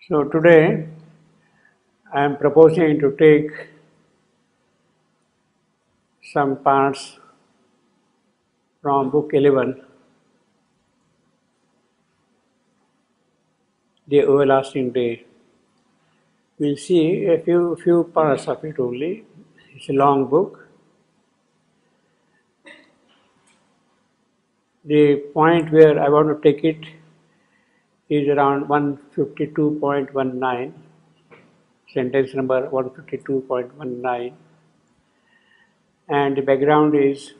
So today I am proposing to take some parts from book 11, The Everlasting Day. We'll see a few parts of it only. It's a long book. The point where I want to take it is around 152.19, sentence number 152.19, and the background is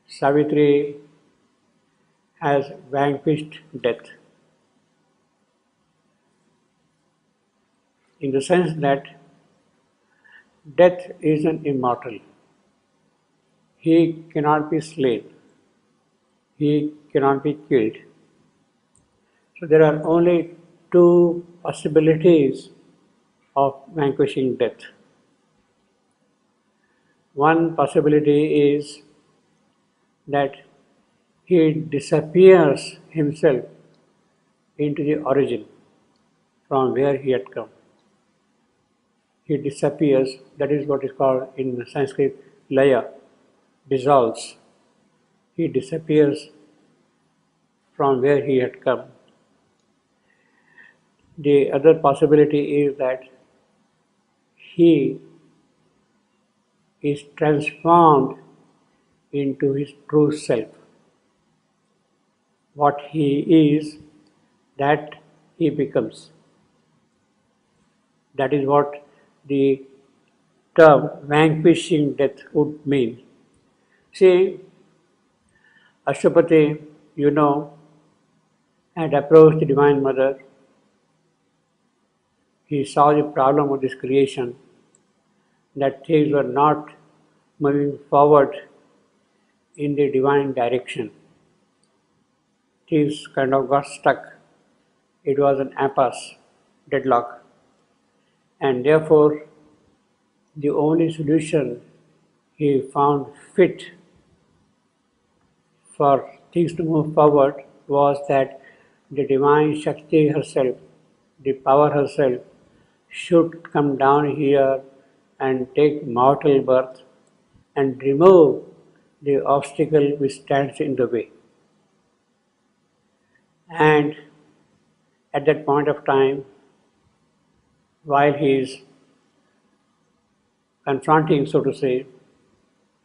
Savitri has vanquished death, in the sense that death is an immortal. He cannot be slain. He cannot be killed. So there are only two possibilities of vanquishing death. One possibility is that he disappears himself into the origin from where he had come. He disappears, that is what is called in Sanskrit laya, dissolves. He disappears from where he had come. The other possibility is that he is transformed into his true self. What he is, that he becomes. That is what the term vanquishing death would mean. See, Ashwapati, had approached the Divine Mother. He saw the problem of this creation, that things were not moving forward in the divine direction. Things kind of got stuck. It was an impasse, deadlock. And therefore, the only solution he found fit for things to move forward was that the Divine Shakti herself, the power herself, should come down here and take mortal birth and remove the obstacle which stands in the way. And at that point of time, while he is confronting, so to say,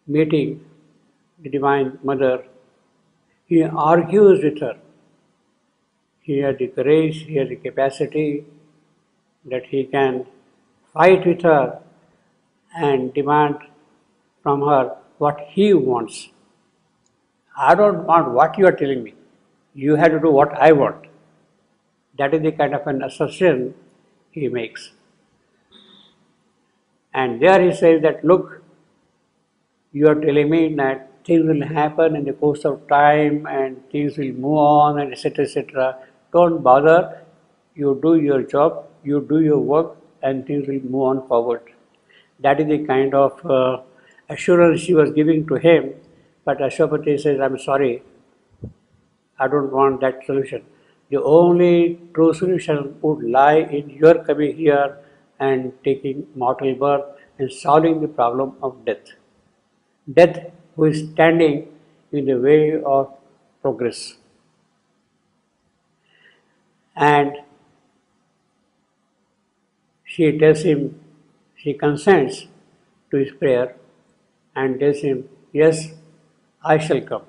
meeting the Divine Mother, he argues with her. He has the courage, he has the capacity that he can fight with her and demand from her what he wants. I don't want what you are telling me. You have to do what I want. That is the kind of an assertion he makes. And there he says that, look, you are telling me that things will happen in the course of time and things will move on and etc. etc. Don't bother. You do your job, you do your work, and things will move on forward. That is the kind of assurance she was giving to him. But Ashwapati says, I'm sorry, I don't want that solution. The only true solution would lie in your coming here and taking mortal birth and solving the problem of death. Death who is standing in the way of progress. And she tells him, she consents to his prayer and tells him, yes, I shall come.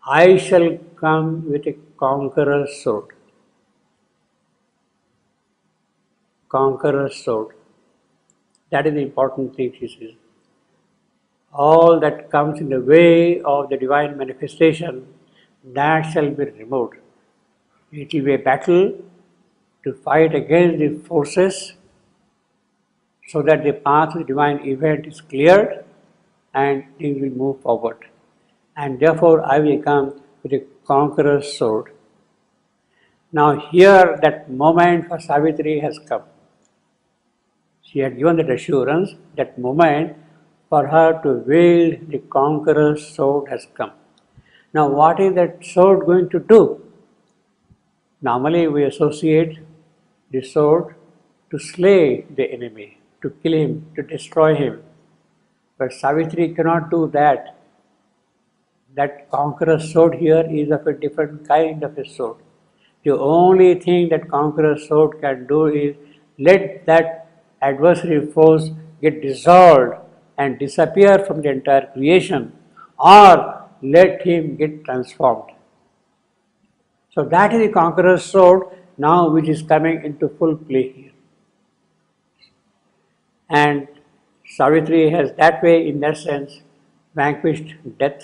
I shall come with a conqueror's sword. Conqueror's sword. That is the important thing, she says. All that comes in the way of the divine manifestation, that shall be removed. It will be a battle to fight against the forces so that the path of the divine event is cleared and things will move forward. And therefore I will come with a conqueror's sword. Now here that moment for Savitri has come. She had given that assurance, that moment for her to wield the conqueror's sword has come. Now what is that sword going to do? Normally we associate the sword to slay the enemy, to kill him, to destroy him. But Savitri cannot do that. That conqueror's sword here is of a different kind of a sword. The only thing that conqueror's sword can do is let that adversary force get dissolved and disappear from the entire creation, or let him get transformed. So that is the conqueror's sword now which is coming into full play here. And Savitri has that way, in that sense, vanquished death.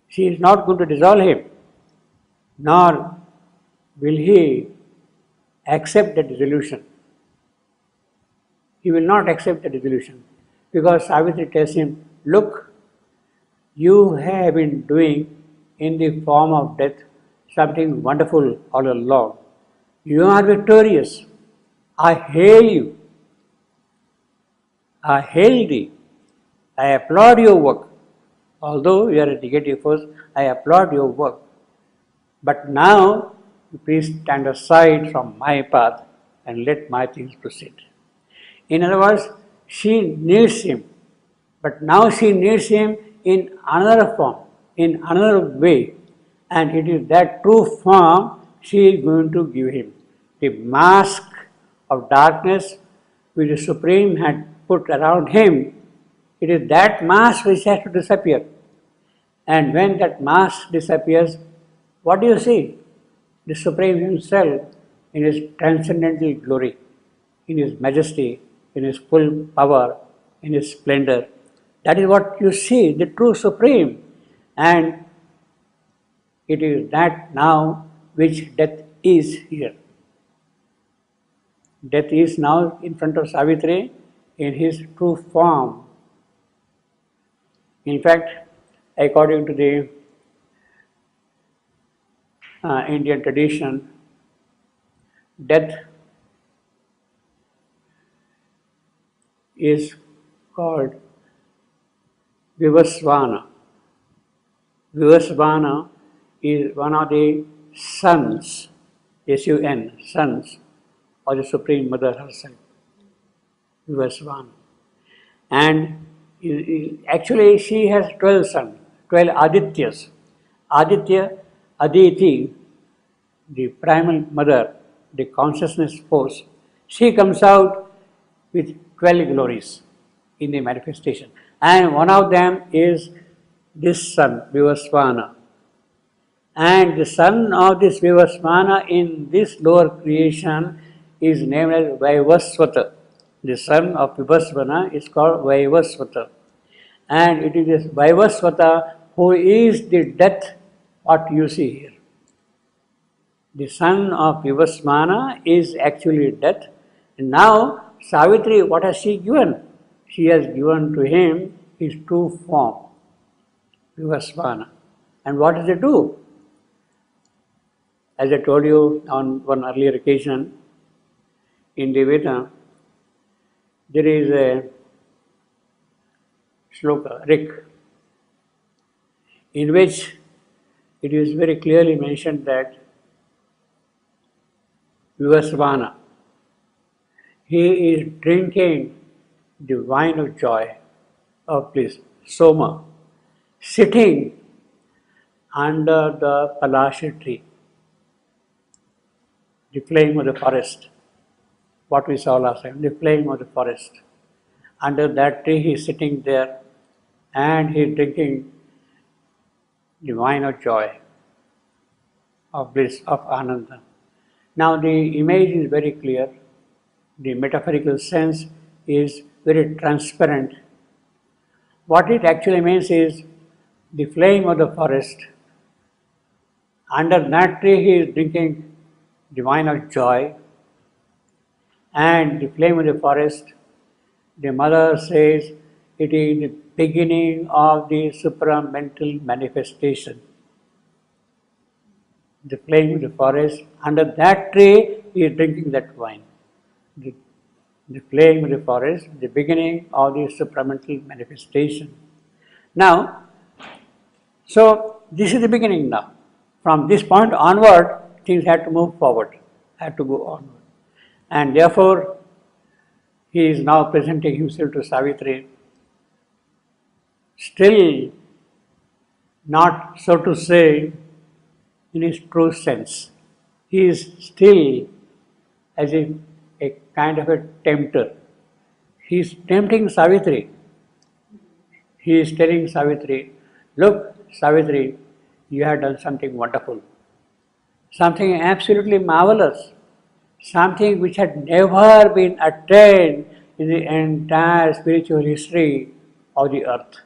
She is not going to dissolve him, nor will he accept the dissolution. He will not accept the dissolution, because Savitri tells him, look, you have been doing in the form of death something wonderful all along. You are victorious. I hail you. I hail thee. I applaud your work. Although you are a negative force, I applaud your work. But now, please stand aside from my path and let my things proceed. In other words, she needs him, but now she needs him in another form, in another way, and it is that true form she is going to give him. The mask of darkness which the Supreme had put around him, it is that mask which has to disappear. And when that mask disappears, what do you see? The Supreme Himself in His transcendental glory, in His majesty, in His full power, in His splendor. That is what you see, the true Supreme. And it is that now which death is here. Death is now in front of Savitri in his true form. In fact, according to the Indian tradition, death is called Vivasvana. Vivasvana is one of the sons, S-U-N, sons of the Supreme Mother herself, Vivasvana. And actually she has 12 sons, 12 Adityas. Aditya, Aditi, the primal mother, the consciousness force, she comes out with 12 glories in the manifestation. And one of them is this son, Vivasvana. And the son of this Vivasvana in this lower creation is named as Vaivasvata. The son of Vivasvana is called Vaivasvata. And it is this Vaivasvata who is the death what you see here. The son of Vivasvana is actually death. And now Savitri, what has she given? She has given to him his true form, Vivasvana. And what does it do? As I told you on one earlier occasion, in the Veda, there is a shloka, Rik, in which it is very clearly mentioned that Vivasvana, he is drinking the wine of joy, of bliss, Soma, sitting under the Palasha tree, the flame of the forest. What we saw last time, the flame of the forest. Under that tree he is sitting there and he is drinking the wine of joy, of bliss, of Ananda. Now the image is very clear, the metaphorical sense is very transparent. What it actually means is the flame of the forest. Under that tree he is drinking the wine of joy, and the flame of the forest, the mother says, it is the beginning of the supramental manifestation. The flame of the forest, under that tree he is drinking that wine. The flame of the forest, the beginning of the supramental manifestation. Now, so this is the beginning now. From this point onward, things had to move forward, had to go on. And therefore, he is now presenting himself to Savitri, still not, so to say, in his true sense. He is still as if a kind of a tempter. He is tempting Savitri. He is telling Savitri, look, Savitri, you have done something wonderful, something absolutely marvelous, something which had never been attained in the entire spiritual history of the earth.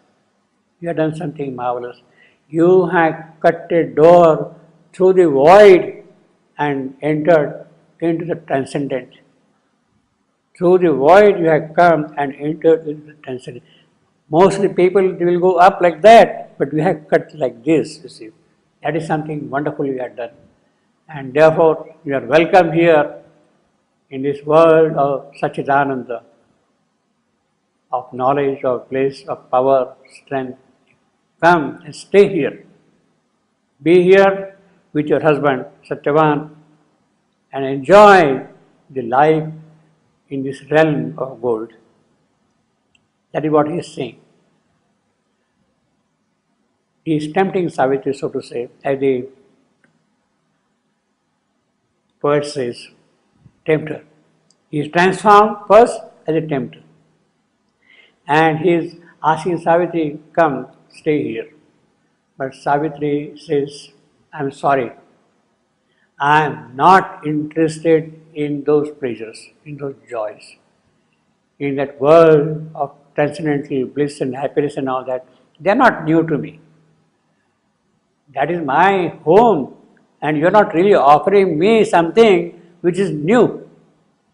You have done something marvelous. You have cut a door through the void and entered into the transcendent. Through the void you have come and entered into the transcendent. Mostly people will go up like that, but we have cut like this, you see. That is something wonderful you have done. And therefore, you are welcome here in this world of Satchidananda, of knowledge, of place, of power, strength. Come and stay here. Be here with your husband, Satyavan, and enjoy the life in this realm of gold. That is what he is saying. He is tempting Savitri, so to say, as the poet says, tempter. He is transformed first as a tempter. And he is asking Savitri, come, stay here. But Savitri says, I am sorry. I am not interested in those pleasures, in those joys, in that world of transcendental bliss and happiness and all that. They are not new to me. That is my home, and you are not really offering me something which is new,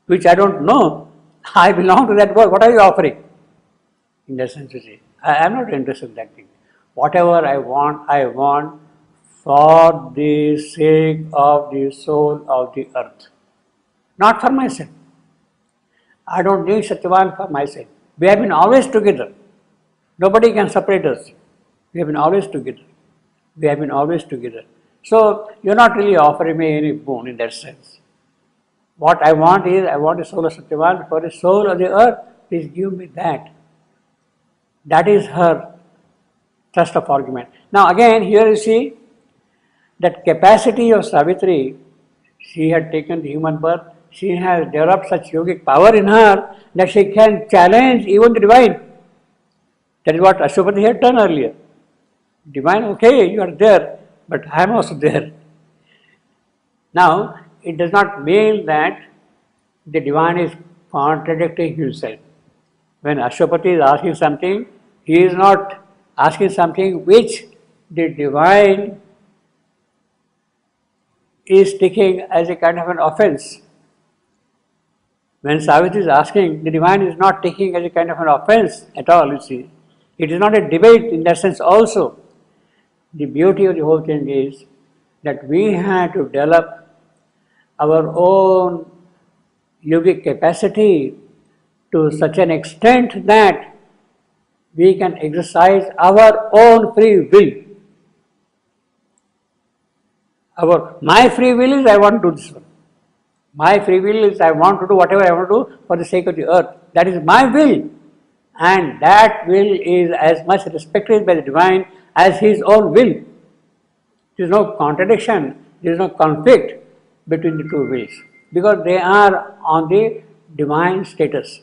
which I don't know. I belong to that world. What are you offering? In that sense, you see, I am not interested in that thing. Whatever I want for the sake of the soul of the earth, not for myself. I don't need Satyavan for myself. We have been always together. Nobody can separate us. We have been always together. We have been always together. So, you are not really offering me any boon in that sense. What I want is, I want the soul of Satyavan for the soul of the earth. Please give me that. That is her thrust of argument. Now again, here you see that capacity of Savitri. She had taken the human birth. She has developed such yogic power in her that she can challenge even the divine. That is what Ashwapati had done earlier. Divine, okay, you are there, but I am also there. Now, it does not mean that the divine is contradicting himself. When Ashwapati is asking something, he is not asking something which the divine is taking as a kind of an offense. When Savitri is asking, the divine is not taking as a kind of an offense at all, you see. It is not a debate in that sense also. The beauty of the whole thing is that we have to develop our own yogic capacity to such an extent that we can exercise our own free will. My free will is I want to do this one. My free will is I want to do whatever I want to do for the sake of the earth. That is my will. And that will is as much respected by the divine as his own will. There is no contradiction, there is no conflict between the two wills, because they are on the divine status,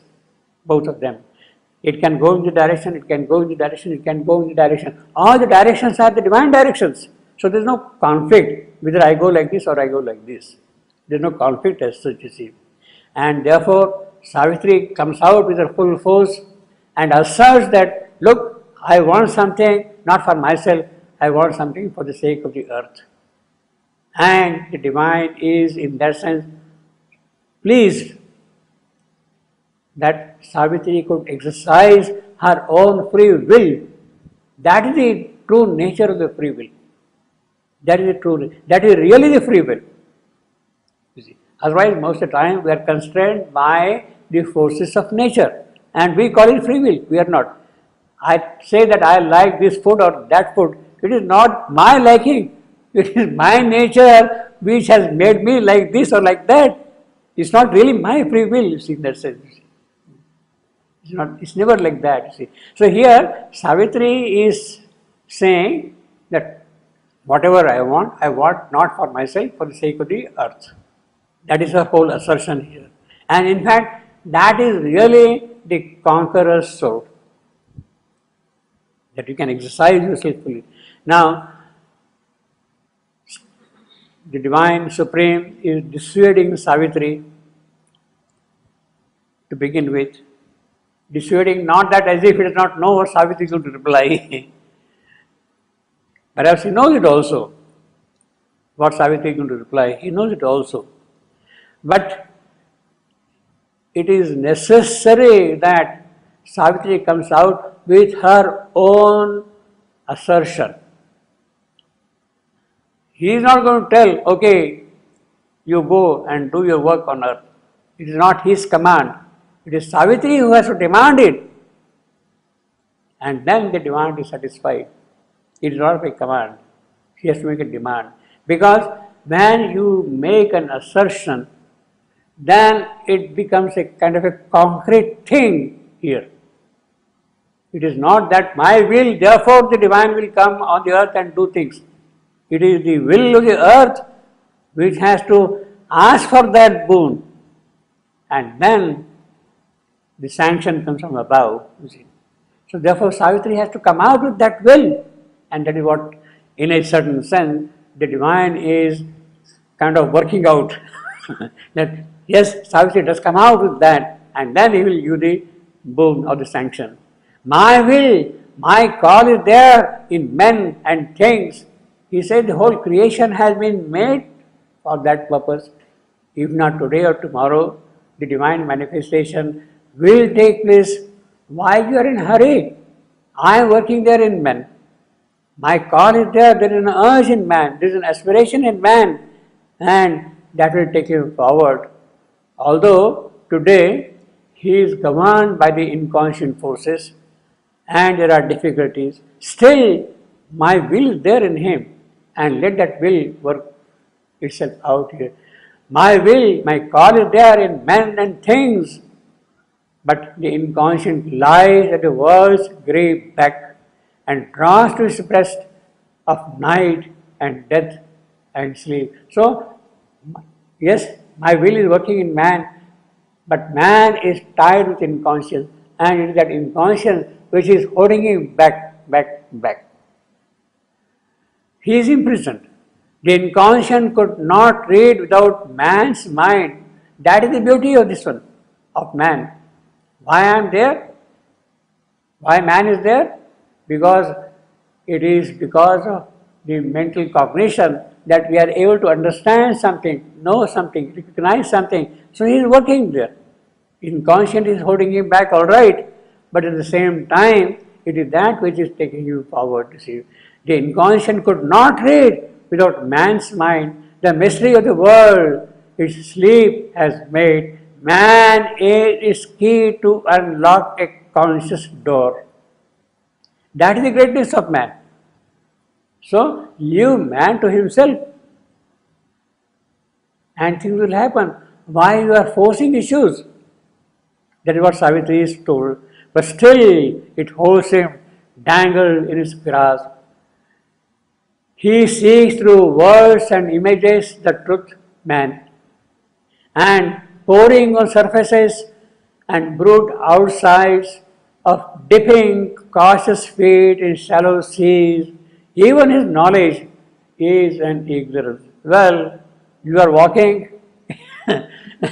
both of them. It can go in the direction, it can go in the direction, it can go in the direction. All the directions are the divine directions. So there is no conflict, whether I go like this or I go like this. There is no conflict as such, you see. And therefore, Savitri comes out with her full force and asserts that, look, I want something not for myself, I want something for the sake of the earth. And the divine is in that sense pleased that Savitri could exercise her own free will. That is the true nature of the free will. That is really the free will. You see. Otherwise, most of the time we are constrained by the forces of nature and we call it free will. We are not. I say that I like this food or that food. It is not my liking. It is my nature which has made me like this or like that. It's not really my free will, you see, in that sense. It's never like that, you see. So here, Savitri is saying that whatever I want not for myself, for the sake of the earth. That is her whole assertion here. And in fact, that is really the conqueror's soul. That you can exercise yourself fully. Now, the Divine Supreme is dissuading Savitri to begin with. Dissuading not that as if he does not know what Savitri is going to reply. Perhaps he knows it also. What Savitri is going to reply, he knows it also. But it is necessary that Savitri comes out with her own assertion. He is not going to tell, okay, you go and do your work on earth. It is not his command. It is Savitri who has to demand it. And then the demand is satisfied. It is not a command. She has to make a demand. Because when you make an assertion, then it becomes a kind of a concrete thing here. It is not that my will, therefore the divine will come on the earth and do things. It is the will of the earth which has to ask for that boon. And then the sanction comes from above, you see. So therefore Savitri has to come out with that will. And that is what, in a certain sense, the divine is kind of working out. That yes, Savitri does come out with that, and then he will give the boon or the sanction. My will, my call is there in men and things. He said the whole creation has been made for that purpose. If not today or tomorrow, the divine manifestation will take place. Why you are in a hurry? I am working there in men. My call is there is an urge in man, there is an aspiration in man, and that will take him forward. Although today he is governed by the inconscient forces and there are difficulties, still my will is there in him, and let that will work itself out here. My will, my call is there in men and things, but the inconscient lies at the world's grey back and draws to its breast of night and death and sleep. So, yes, my will is working in man, but man is tied with inconscience, and it is that inconscience which is holding him back. He is imprisoned. The inconscient could not read without man's mind. That is the beauty of this one, of man. Why I am there? Why man is there? Because it is because of the mental cognition that we are able to understand something, know something, recognize something. So he is working there. Inconscient is holding him back, all right, but at the same time, it is that which is taking you forward. You see, the inconscient could not read without man's mind the mystery of the world. Its sleep has made man is key to unlock a conscious door. That is the greatness of man. So, leave man to himself and things will happen. Why you are forcing issues? That is what Savitri is told. But still, it holds him dangled in its grasp. He seeks through words and images the truth, man, and poring on surfaces and brute outsides of dipping cautious feet in shallow seas, even his knowledge is an ignorance. Well, you are walking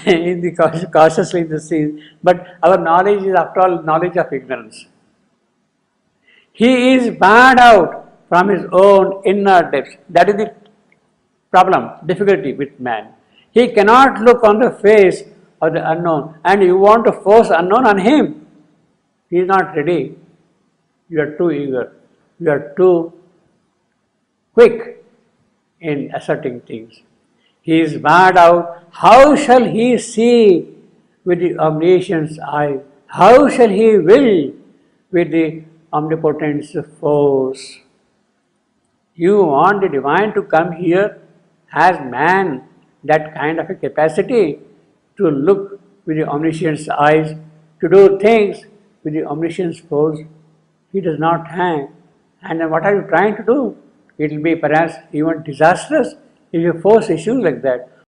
in the cautiously in the seas, but our knowledge is after all knowledge of ignorance. He is barred out from his own inner depths. That is the problem, difficulty with man. He cannot look on the face of the unknown, and you want to force unknown on him. He is not ready. You are too eager. You are too quick in asserting things. He is barred out. How shall he see with the omniscience eye? How shall he will with the omnipotence force? You want the divine to come here Has man that kind of a capacity to look with the omniscient's eyes, to do things with the omniscient's force? He does not have. And then what are you trying to do? It will be perhaps even disastrous if you force issues like that.